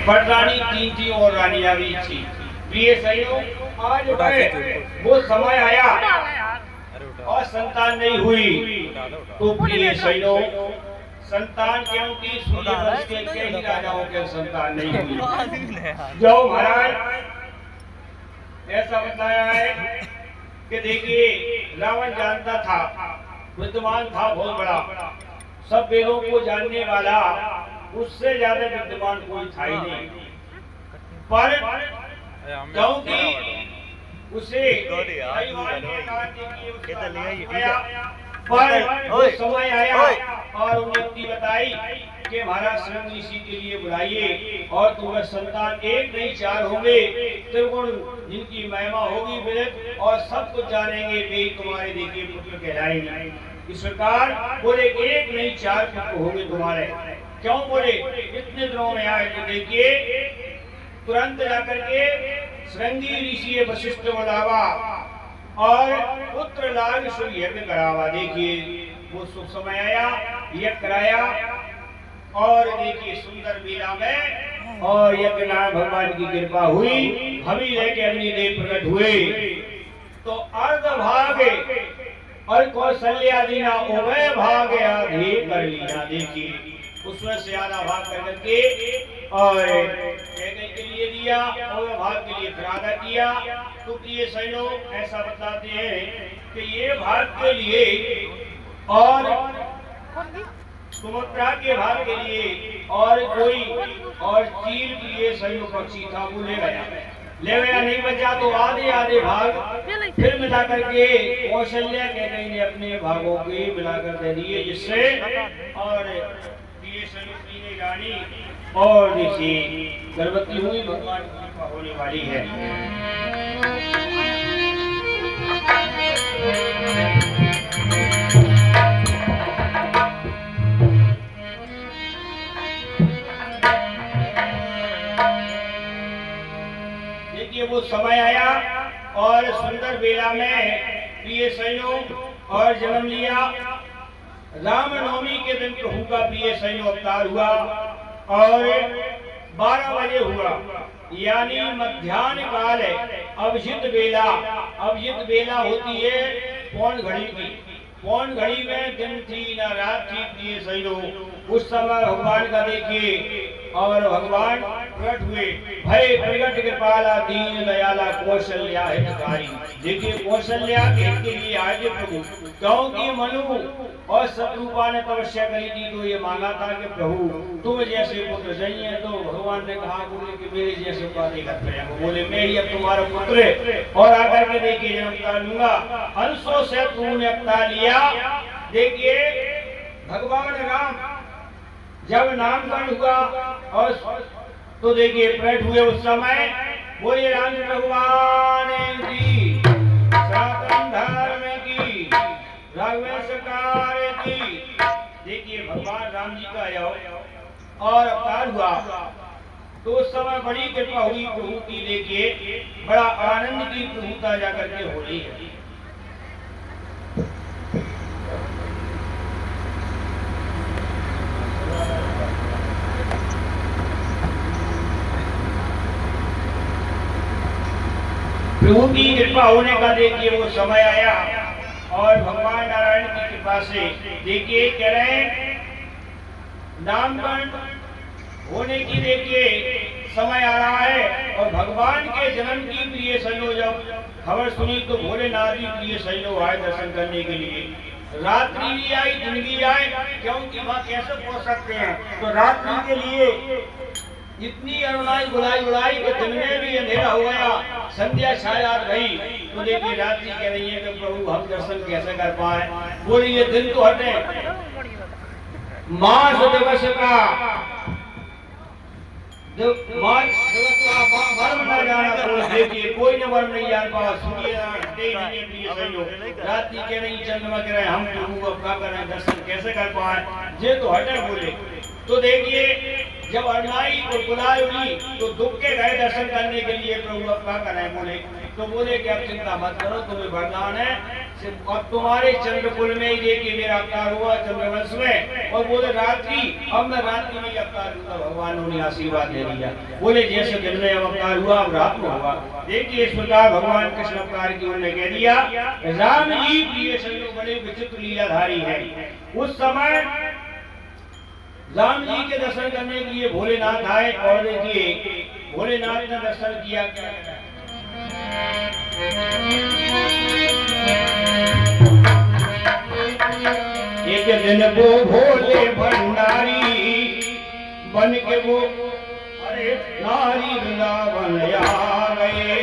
पर रानी तीन थी और रानियां भी थी। प्रिय सैनियों, आज वो समय आया और संतान नहीं हुई। तो प्रिय सैनियों, संतान क्यों की सूर्य वंश के कई राजाओं के संतान नहीं हुई। जो महाराज ऐसा बताया है कि देखिए, रावण जानता था, विद्वान था बहुत बड़ा, सब वेदों को जानने वाला, उससे ज्यादा विद्वान कोई था ही नहीं। पर क्योंकि उसे पर समय आया और उन्हें बताई कि महाराज श्रृंग ऋषि के लिए बुलाइए और तुम्हें संतान एक नहीं चार होंगे, त्रिगुण जिनकी महिमा होगी विदित और सब कुछ जानेंगे, वे तुम्हारे देखिए पुत्र कहलाएंगे। इस प्रकार बोले एक नहीं चार पुत्र होंगे तुम्हारे। क्यों बोले? इतने दिनों में आए तो देखिए तुरंत जाकर के श्रृंगी ऋषि वशिष्ठ बुलावा और पुत्र लाग शुभ यज्ञ करावा। देखिए वो शुभ समय आया, यज्ञ कराया और देखिए सुंदर मेला में और यज्ञ नाम भगवान की कृपा हुई, हवि लेके अग्निदेव प्रकट हुए। तो अर्ध भाग और कौशल्या दीना उभय भाग आधे कर लिया। देखिए उसमें से आधा भाग करके और कहने के लिए दिया और भाग के लिए फिर आधा किया। तो ये सैनियों ऐसा बताते हैं कि ये भाग के लिए और सुमित्रा के भाग के लिए और कोई और चील की ये सैनियों पक्षी था वो ले गया नहीं बचा। तो आधे आधे भाग फिर मिला करके कौशल्या के कहीं ने अपने भागों के मिलाकर दे दिए, जिससे और रानी और देखिए गर्भवती हुई, भगवान की कृपा होने वाली है। देखिए वो समय आया और सुंदर बेला में प्रिय सैनियों और जन्म लिया। रामनवमी के दिन प्रभु का प्रिय सैन्य अवतार हुआ और 12 बजे हुआ, यानी मध्याह्न काल है। अभिजित बेला होती है पौन घड़ी की। पौन घड़ी में दिन थी ना रात थी प्रिय सैनियों। उस समय भगवान का देखिए और भगवान प्रकट हुए, भय प्रगट कृपाला दीन दयाला कौशल्या हितकारी। देखिए कौशल्या के लिए आज प्रभु, क्योंकि मनु और शत्रुपा ने तपस्या करी थी तो ये मांगा था कि प्रभु तुम जैसे पुत्र चाहिए। तो भगवान ने कहा बोले कि मेरे जैसे बातें करते हैं। बोले मैं ही अब तुम्हारा पुत्र है और आकर के देखिए जन्म कर लूंगा। हंसों से तूने अवतार लिया। देखिए भगवान राम जब नामकरण हुआ और तो देखिए प्रकट हुए उस समय, बोले राम भगवान की सनातन धर्म की राघवेश्वर की। देखिए भगवान राम जी का और अवतार हुआ तो उस समय बड़ी कृपा हुई प्रभु की। देखिए बड़ा आनंद की प्रभुता जाकर के हो रही है। प्रभु की कृपा होने का देखिए वो समय आया और भगवान नारायण की कृपा से देखिए कह रहे हैं नामकरण होने की देखिए समय आ रहा है। और भगवान के जन्म की प्रिय सैन्यों जब खबर सुनी तो भोलेनाथ जी प्रिय सैन्यों आए दर्शन करने के लिए। रात्रि भी आई दिन भी आए, क्योंकि वहां कैसे पहुंच सकते हैं। तो रात्रि के लिए इतनी अरुणाई बुलाई कि दिन में भी अंधेरा हो गया, संध्या छाया गई। तो देखिए रात्रि कह रही है कि प्रभु हम दर्शन कैसे कर पाए। बोली ये दिन तो हटे, मास दिवस का वर्म न जाना। तो देखिए कोई न वर्म नहीं जान पाया। रात्रि कह रही चंद्रमा कह रहे हम प्रभु अब क्या करें, दर्शन कैसे कर पाए। ये तो हटे बोले। तो देखिए जब अरनाई और बुलाए उली तो दुख के गए दर्शन करने के लिए प्रभु अब क्या करें बोले, तो बोले कि अब चिंता मत करो, तुम्हें वरदान है, अब तुम्हारे चंद्रकुल में ही देखिए मेरा अवतार हुआ चंद्रवंश में, और बोले रात्रि अब मैं रात्रि में अवतार हुआ, भगवान ने आशीर्वाद दे दिया। बोले जैसे दिन में अवतार हुआ अब रात में हुआ। देखिए इस प्रकार भगवान कृष्ण अवतार की उन्होंने कह दिया। राम जी प्रिय संयोग बड़े विचित्र लीलाधारी है। उस समय राम जी के दर्शन करने के लिए भोलेनाथ आए और देखिए भोलेनाथ ने दर्शन किया। एक दिन वो भोले भंडारी बन के वो अरे नारी वृंदावन आ गए।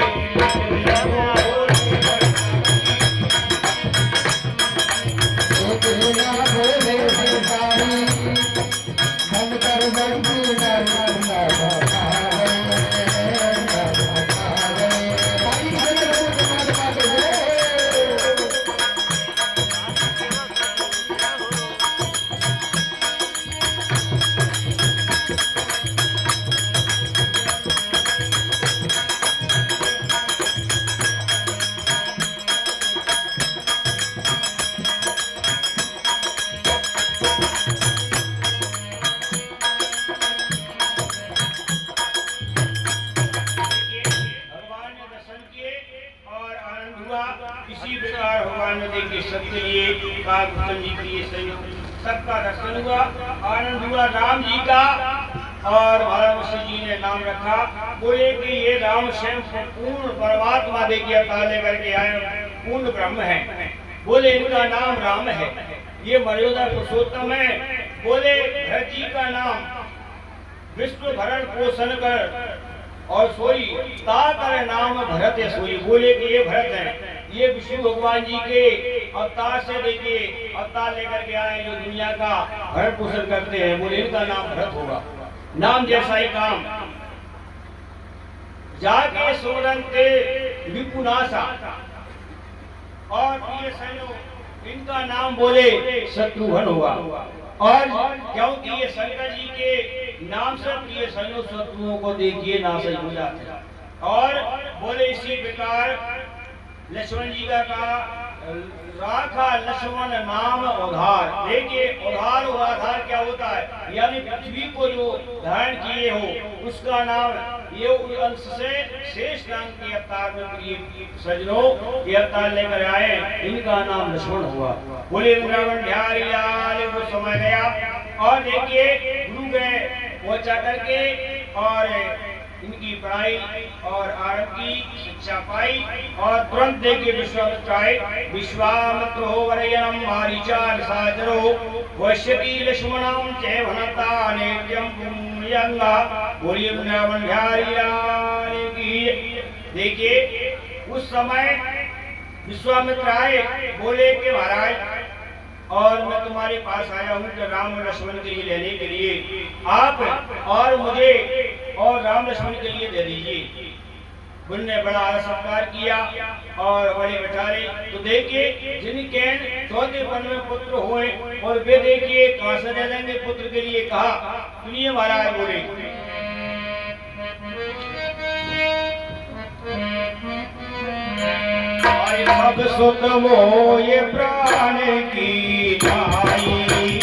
इसी प्रकार भगवान ने देखिए सबके लिए कागभूषण जी के लिए सबका दर्शन हुआ, आनंद हुआ। राम जी का और महाराज जी ने नाम रखा, बोले कि ये राम स्वयं पूर्ण परमात्मा देखिए अवतार लेकर के आए, पूर्ण ब्रह्म है। बोले इनका नाम राम है, ये मर्यादा पुरुषोत्तम है। बोले भरत जी का नाम विश्व भरण पोषण कर और सोई ताकर नाम भरत है सोई। बोले कि ये भरत है, ये विष्णु भगवान जी के अवतार से देखिए अवतार लेकर के आए जो दुनिया का भरण पोषण करते हैं। बोले इनका नाम भरत होगा, नाम जैसा ही काम। जाके सोरंते विपुनाशा और प्रिय सैनो इनका नाम बोले शत्रुघ्न होगा। और क्योंकि ये शंकर जी के नाम से प्रिय सैनो शत्रुओं को देखिए नाश हो जाते हैं। और बोले इसी प्रकार लक्ष्मण जी का कहा राखा लक्ष्मण नाम उधार। देखिए उधार और आधार क्या होता है, यानी पृथ्वी को जो धारण किए हो उसका नाम। ये अंश से शेष नाम के अवतार में प्रिय सजनों ये अवतार लेकर आए, इनका नाम लक्ष्मण हुआ। बोले वृंदावन बिहारी लाल को समय गया और देखिए गुरु गए पहुंचा करके और इनकी पढ़ाई और आरंभ की शिक्षा पाई और तुरंत देखिए विश्वामित्र आए। विश्वामित्र हो वरयनम मारीचान साजरो वैश्यकी लक्ष्मणम च भनता नित्यम पुण्यंगा। बोलिए वृंदावन बिहारी लाल की। देखिए उस समय विश्वामित्र आए, बोले कि महाराज और मैं तुम्हारे पास आया हूँ कि राम और लक्ष्मण के लिए लेने के लिए आप और मुझे और राम लक्ष्मण के लिए दे दीजिए। उनने बड़ा सत्कार किया और बड़े बेचारे तो देखिए जिनके 14 में पुत्र हुए और वे देखिए कहां से दे देंगे पुत्र के लिए। कहा सुनिए महाराज बोले सब सुत मोय प्राण की नाई।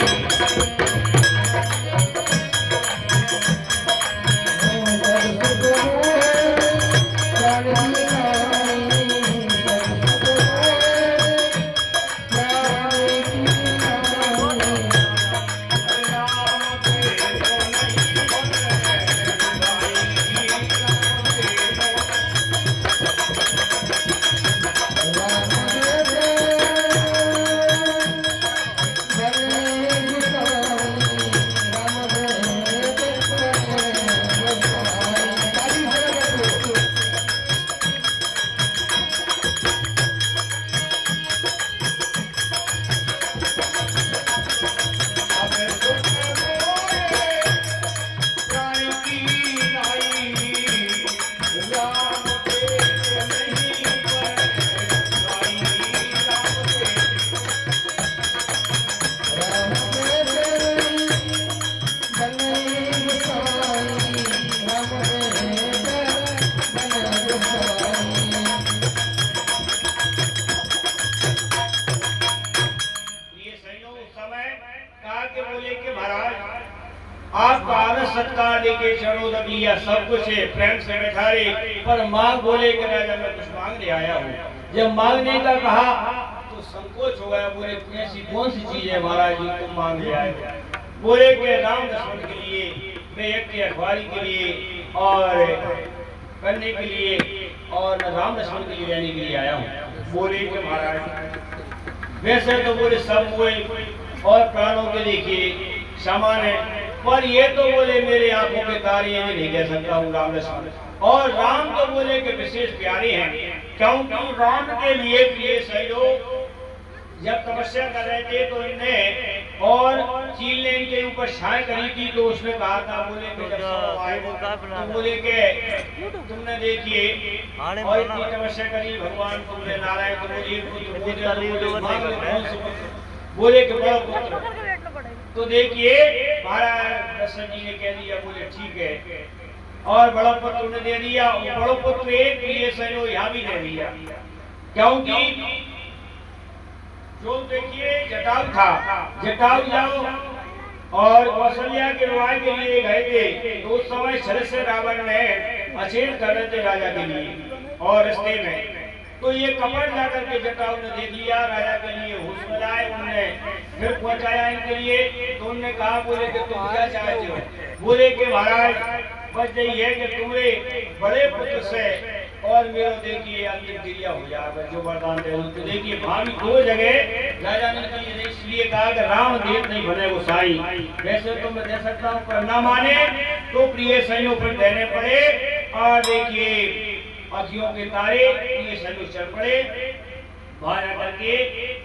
दिया, सब कुछ है, प्रेम से बैठा रहे, पर मांग बोले कि राजा मैं कुछ मांगने आया हूँ। जब मांगने का कहा तो संकोच हो गया, बोले ऐसी कौन सी चीज है महाराज जी तुम मांगने आए? बोले कि राम लक्ष्मण के लिए, मैं एक के अखबारी के लिए और करने के लिए और राम लक्ष्मण के लिए रहने के लिए आया हूँ। बोले कि महाराज वैसे तो बोले सब हुए और प्राणों के देखिए सामान है, पर ये तो बोले मेरे आंखों के तारे हैं, नहीं कह सकता हूँ राम लक्ष्मण। और राम तो बोले कि विशेष प्यारे हैं, क्योंकि राम के लिए प्रिय सहयोग जब तपस्या कर रहे थे तो इन्हें और चील ने इनके ऊपर छाया करी थी, तो उसने कहा था बोले कि जब आए तो बोले कि तुमने देखिए और इतनी तपस्या करी भगवान तुमने नारायण बोले कि बड़ा पुत्र, तो देखिए महाराज दशरथ जी ने कह दिया, बोले ठीक है, और बड़ा पुत्र उन्हें दे दिया। बड़ा पुत्र एक प्रिय सहयोग यहाँ भी दे दिया, क्योंकि जो देखिए जटाऊ था, जटाऊ जाओ और कौशल्या के विवाह के लिए गए थे, तो उस समय छल से रावण ने अचेत कर रहे थे राजा के लिए और रास्ते में, तो ये कपट जाकर के जटाऊ ने देख लिया, राजा के लिए होश में आए, उन्होंने फिर पहुंचाया इनके लिए। तो उन्होंने कहा बोले कि तुम क्या चाहते हो? बोले कि महाराज बस यही है कि तुम्हारे बड़े पुत्र से और मेरा देखिए अंतिम क्रिया हो जाएगा, जो वरदान दे। तो देखिए भाभी दो जगह राजा ने की, इसलिए कहा कि राम देव नहीं बने वो साई, वैसे तो मैं दे सकता हूँ, पर ना माने तो प्रिय सहयोग पर देने पड़े। और देखिए अखियों के तारे प्रिय सहयोग चल पड़े, बाहर करके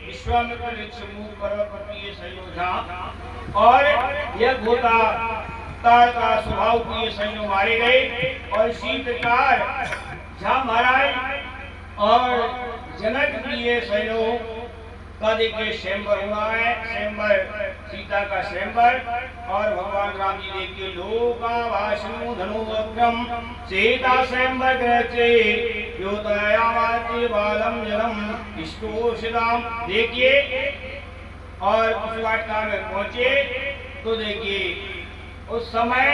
विश्वामित्र वृक्ष मुख पर्वत पर प्रिय सहयोग था, और यह होता तार का स्वभाव प्रिय सहयोग मारे गए। और इसी प्रकार जहाँ महाराज और जनक प्रिय सहयोग का देखिए स्वयंवर हुआ है, स्वयंवर सीता का स्वयंवर, और भगवान राम जी देखिए लोका वासनु धनुवक्रम सीता स्वयंवर ग्रहे योतयावाति बालम जलम इष्टोषिदाम। देखिए और उस वाटिका में पहुंचे तो देखिए उस समय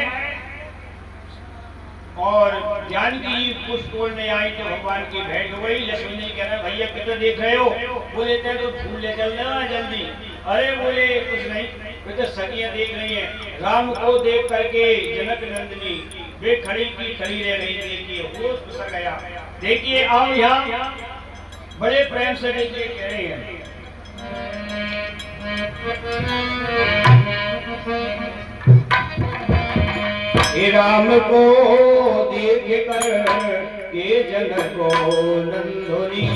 और जानकी पुष्प तोड़ने आई तो भगवान की भेंट हो गई। लक्ष्मी ने कह रहा भैया कितना देख रहे हो? बोले थे तो फूल ले चलना जल्दी। अरे बोले कुछ नहीं, वे तो सखियां देख रही हैं। राम को देख करके जनक नंदिनी वे खड़ी की खड़ी रह गई। देखिए होश फिसल गया। देखिए आओ यहाँ बड़े प्रेम से देखिए कह रहे हैं राम को देख कर ये जनक को नंदोरी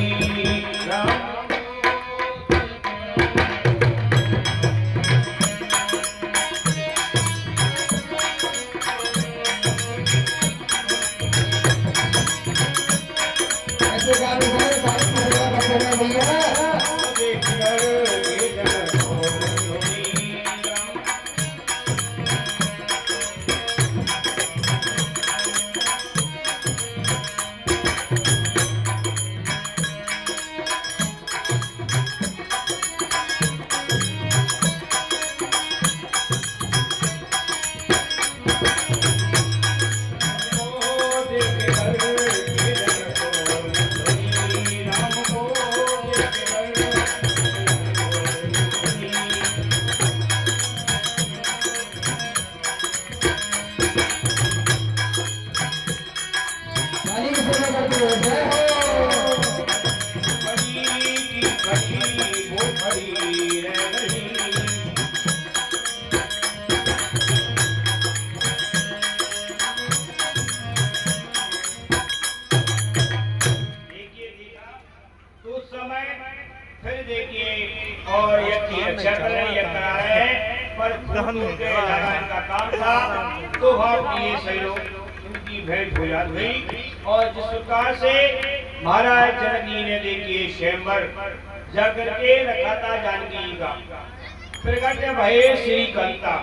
राम का काम था। तो भारतीय सहयोग उनकी भेंट हो जाती हुई। और जिस प्रकार से महाराज जनक जी ने देखिए स्वयंवर जाकर के रखा था जानकी जी का, प्रकट भय श्री कंता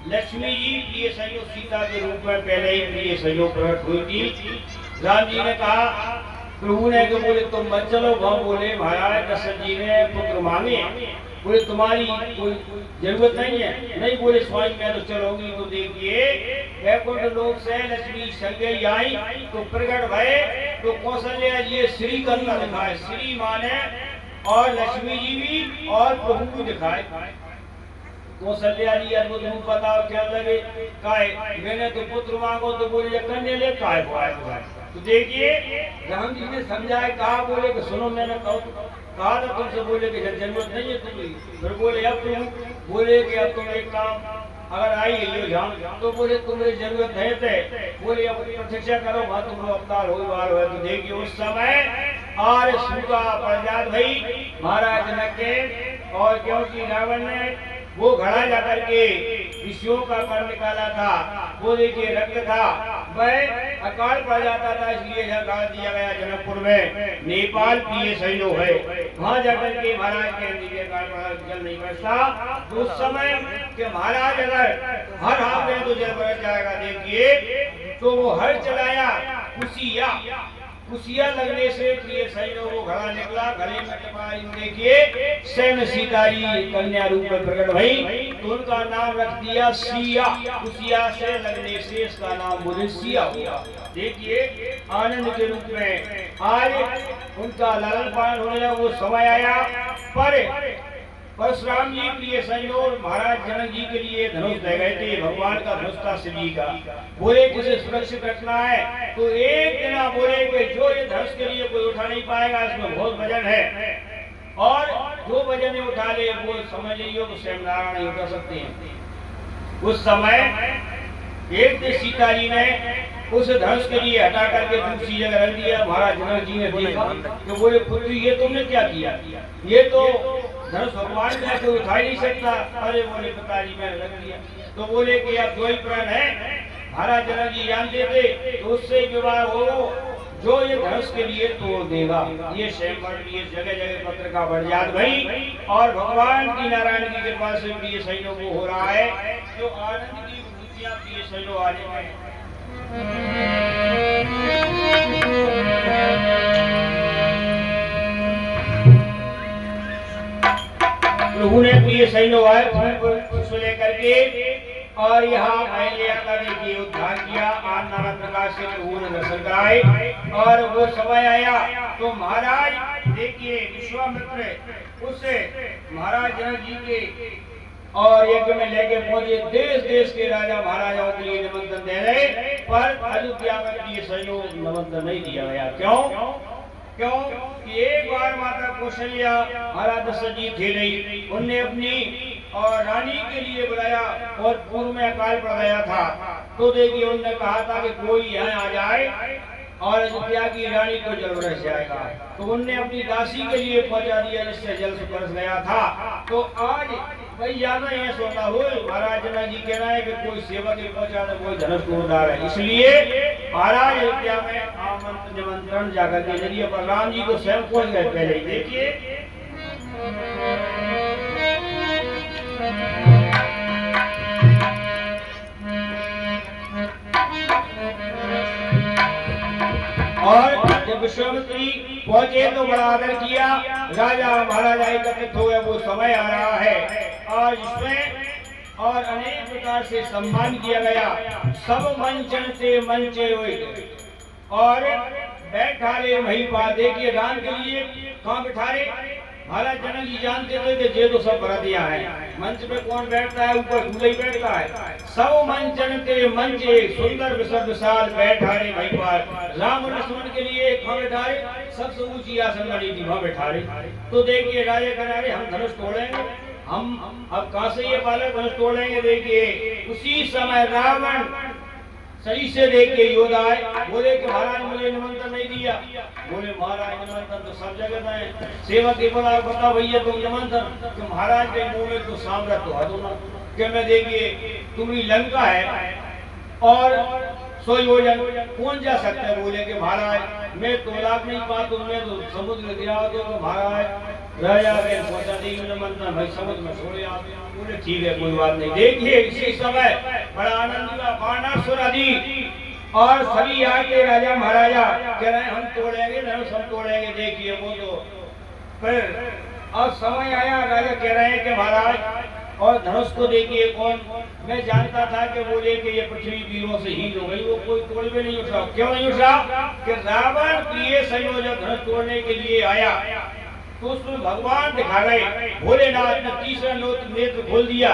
लक्ष्मी जी प्रिय सहयोग सीता के रूप में पहले ही प्रिय सहयोग प्रकट हुई थी। राम जी ने कहा प्रभु ने तो बोले तुम मत चलो, वह बोले महाराज दशरथ जी ने पुत्र मांगे बोले तुम्हारी कोई जरूरत नहीं है। नहीं बोले स्वामी मैं तो चलूंगी। तो देखिए वैकुंठ लोक से लक्ष्मी संज्ञ आई तो प्रकट भय तो कौशल्या जी श्री करना दिखाए, श्री माने और लक्ष्मी जी भी और प्रभु को दिखाए। कौशल्या जी अद्भुत रूप बताओ क्या लगे काय मैंने तो पुत्र मांगो तो बोले कन्या ले काय भाई। तो देखिए राम जी ने समझाया कहा बोले कि सुनो मैंने कहा था तुमसे बोले कि जरूरत नहीं है तुम्हें। फिर बोले अब तुम बोले कि अब तुम एक काम अगर आई है जान तो बोले तुम्हें जरूरत है थे बोले अब प्रतीक्षा करो वहां तुम अवतार हो बार हो। तो देखिए उस समय और सूखा प्रजात भाई महाराज जनक के और क्योंकि रावण ने वो घड़ा जाकर के ऋषियों का कर निकाला था, वो देखिए रक्त था वह अकाल पड़ जाता था, इसलिए यह गाड़ दिया गया जनकपुर में नेपाल पिए सैलो है वहां जाकर के महाराज के जल नहीं बरसता। तो उस समय के महाराज अगर हर हाथ में तो जल बरस जाएगा। देखिए तो वो हर चलाया कुशिया लगने से प्रिय सैनो वो घड़ा निकला, घड़े में टिपाई देखिए सैन सीता जी कन्या रूप में प्रकट भई तो उनका नाम रख दिया सिया। कुशिया से लगने से इसका नाम बोले सिया हुआ। देखिए आनंद के रूप में आज उनका लालन पालन होने लगा। वो समय आया पर परशुराम जी प्रिय संयोग महाराज जनक जी के लिए धनुष दे गए थे। भगवान का धनुष था शिव जी का। बोले किसे सुरक्षित रखना है तो एक दिन बोले कि जो ये धनुष के लिए कोई उठा नहीं पाएगा इसमें बहुत वजन है और जो वजन उठा ले वो समझ लीजिए तो स्वयं नारायण नहीं उठा सकते हैं। उस समय एक दिन सीता जी ने उस धनुष के लिए हटा करके दूसरी जगह रख दिया। महाराज जनक जी ने देखा कि बोले पुत्री ये तुमने क्या किया, ये तो धनुष भगवान का कोई उठा ही नहीं सकता। अरे बोले पिताजी मैंने रख दिया। तो बोले कि अब दो ही प्राण है। महाराज जनक जी जानते थे तो उससे विवाह हो जो ये धनुष के लिए तोड़ देगा। ये स्वयंवर ये जगह जगह पत्र का बरजात भई और भगवान की नारायण की कृपा से प्रिय सैनो को हो रहा है जो आनंद की विभूतियां प्रिय सैनो आने में प्रभु ने प्रिय सैनो आए उसको लेकर के और यहाँ अहिल्या देखिए उद्धार किया। आन नाना प्रकार से प्रभु ने दर्शन कराए और वो समय आया तो महाराज देखिए विश्वामित्र उससे महाराज जनक जी के और यज्ञ में लेके पहुंचे। देश देश के राजा महाराजाओं के लिए निमंत्रण दे रहे पर अयोध्या में प्रिय सैनो निमंत्रण नहीं दिया गया। क्यों कि एक बार माता कौशल्या महाराज दशरथ जी थे नहीं, उनने अपनी और रानी के लिए बुलाया और पूर्व में अकाल पड़ गया था। तो देखिए उन्होंने कहा था कि कोई यहाँ आ जाए और अयोध्या की रानी को जल बरस जाएगा। तो उनने अपनी दासी के लिए पहुंचा दिया जिससे जल से बरस गया था। तो आज भाई ज्यादा ये सोता हो महाराज जनक जी कह रहे हैं कि कोई सेवक ही पहुंचा तो कोई धनुष तोड़दार है। इसलिए महाराज अयोध्या में आमंत्रण निमंत्रण जाकर के जरिए पर राम जी को स्वयं पहुंच गए पहले ही। देखिए और जब विश्वामित्र पहुंचे तो बड़ा आदर किया। राजा महाराजा एकत्रित हो गए। वो समय आ रहा है और इसमें और अनेक प्रकार से सम्मान किया गया। सब मंचन से मंचे हुए और बैठाले वही बात। देखिए राम के लिए कहाँ बैठाले महाराज जनक जी जानते थे कि ये तो सब बरातियां हैं। मंच पे कौन बैठता है, ऊपर दूल्हा ही बैठता है। सब मंचन के मंचे सुंदर विसर विशाल बैठारे वहीं पर राम और लक्ष्मण के लिए कहाँ बैठारे सबसे ऊंची आसन वाली थी वहां बैठारे। तो देखिए राजा कह रहे हम धनुष तोड़ेंगे, हम अब कहां से ये बालक धनुष तोड़ेंगे। देखिए उसी समय रावण सही से देख के योद्धा आए। बोले कि महाराज मुझे निमंत्रण नहीं दिया। बोले महाराज निमंत्रण तो सब जगह है। सेवक के बोला बता भैया तुम निमंत्रण कि महाराज के मुंह में तो सामर्थ तो है ना कि मैं देखिए तुम्हारी लंका है और 100 योजन कौन जा सकता है। बोले कि महाराज मैं तोलाक नहीं पा तुम्हें तो समुद्र गिरा दो तो महाराज राजा के पहुंचा देगी निमंत्रण भाई समुद्र में छोड़े आप। बोले ठीक है कोई बात नहीं। देखिए इसी समय बड़ा आनंद हुआ। बाणासुर आदि और सभी आके राजा महाराजा कह रहे हैं हम तोड़ेंगे धनुष हम तोड़ेंगे। देखिए वो तो फिर और समय आया, राजा कह रहे हैं कि महाराज और धनुष को देखिए कौन, मैं जानता था कि बोले कि ये पृथ्वी वीरों से हीन हो गई, वो कोई तोड़ भी नहीं उठा। क्यों नहीं उठा? कि रावण प्रिय संयोजक धनुष तोड़ने के लिए आया तो उसमें भगवान दिखा गए, भोलेनाथ ने तीसरा नेत्र खोल दिया।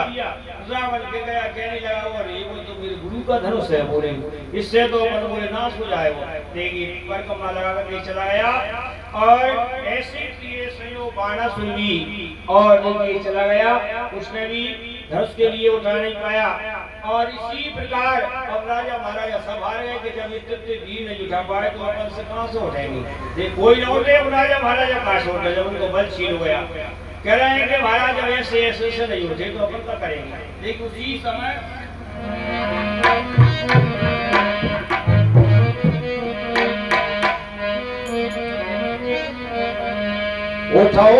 रावण के गया कहने लगा, और ये वो तो मेरे गुरु का धनुष है, बोले इससे तो अपन बोले नाश हो जाएगा। देखिए परिक्रमा लगा कर चला गया और ऐसे प्रिय संयोग बाणासुर भी और देखिए चला गया, उसने भी धनुष के लिए उठा नहीं पाया। और इसी प्रकार अब राजा महाराजा सब हार गए कि जब इतने वीर नहीं उठा पाए तो अपन से कहां से उठाएंगे, देख कोई न उठे, अब राजा महाराजा कहां से उठे, जब उनको बल छीन हो गया। कह रहे हैं कि महाराज जब ऐसे ऐसे से नहीं उठे तो अपन क्या करेंगे। देख उसी समय उठाओ